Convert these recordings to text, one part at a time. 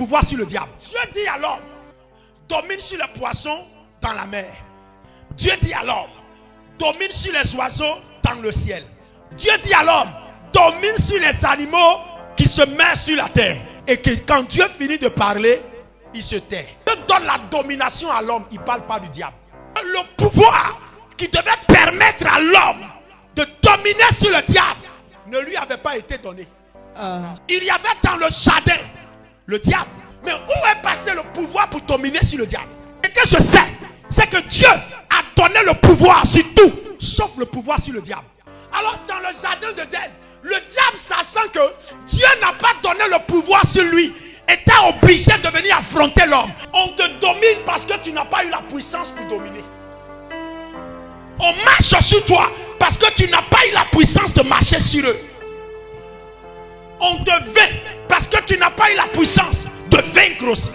pouvoir sur le diable. Dieu dit à l'homme, domine sur les poissons dans la mer. Dieu dit à l'homme, domine sur les oiseaux dans le ciel. Dieu dit à l'homme, domine sur les animaux qui se mettent sur la terre. Et que quand Dieu finit de parler, il se tait. Dieu donne la domination à l'homme, il ne parle pas du diable. Le pouvoir qui devait permettre à l'homme de dominer sur le diable ne lui avait pas été donné. Il y avait dans le jardin le diable. Mais où est passé le pouvoir pour dominer sur le diable? Et que je sais, c'est que Dieu a donné le pouvoir sur tout, sauf le pouvoir sur le diable. Alors dans le jardin d'Éden, le diable, sachant que Dieu n'a pas donné le pouvoir sur lui, était obligé de venir affronter l'homme. On te domine parce que tu n'as pas eu la puissance pour dominer. On marche sur toi parce que tu n'as pas eu la puissance de marcher sur eux. On te vainc parce que tu n'as pas eu la puissance de vaincre aussi.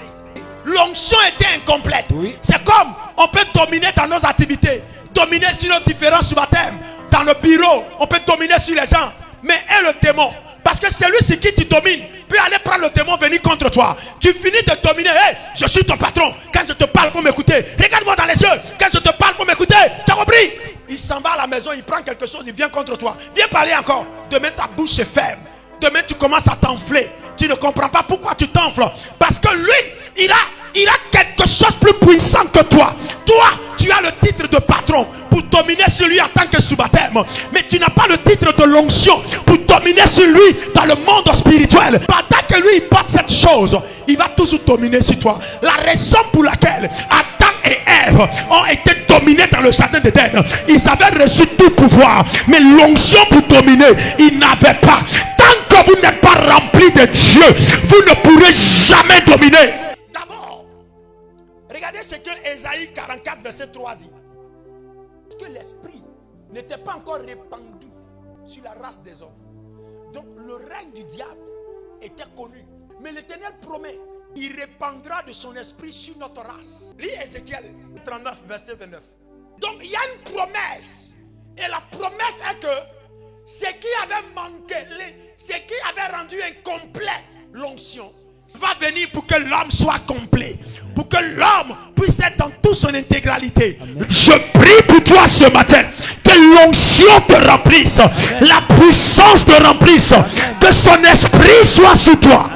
L'onction était incomplète. Oui. C'est comme on peut dominer dans nos activités, dominer sur nos différents sous-baptêmes. Dans le bureau, on peut dominer sur les gens. Mais et le démon? Parce que celui sur qui tu domines peut aller prendre le démon, venir contre toi. Tu finis de dominer. Hey, je suis ton patron. Quand je te parle, il faut m'écouter. Regarde-moi dans les yeux. Quand je te parle, il faut m'écouter. Tu as compris? Il s'en va à la maison, il prend quelque chose, il vient contre toi. Viens parler encore. Demain, ta bouche est ferme. Demain, tu commences à t'enfler. Tu ne comprends pas pourquoi tu t'enfles. Parce que lui, il a quelque chose plus puissant que toi. Toi, tu as le titre de patron pour dominer sur lui en tant que sous-baptême. Mais tu n'as pas le titre de l'onction pour dominer sur lui dans le monde spirituel. Pendant que lui, il porte cette chose, il va toujours dominer sur toi. La raison pour laquelle Adam et Ève ont été dominés dans le jardin d'Éden, ils avaient reçu tout pouvoir. Mais l'onction pour dominer, ils n'avaient pas. Tant que vous n'êtes pas rempli de Dieu, vous ne pourrez jamais dominer. D'abord, regardez ce que Ésaïe 44 verset 3 dit. Parce que l'esprit n'était pas encore répandu sur la race des hommes. Donc le règne du diable était connu. Mais l'Éternel promet, il répandra de son esprit sur notre race. Lis Ézéchiel 39 verset 29. Donc il y a une promesse. Et la promesse est que ce qui avait manqué, ce qui avait rendu incomplet l'onction, va venir pour que l'homme soit complet, pour que l'homme puisse être dans toute son intégralité. Amen. Je prie pour toi ce matin, que l'onction te remplisse, la puissance te remplisse, que son esprit soit sur toi.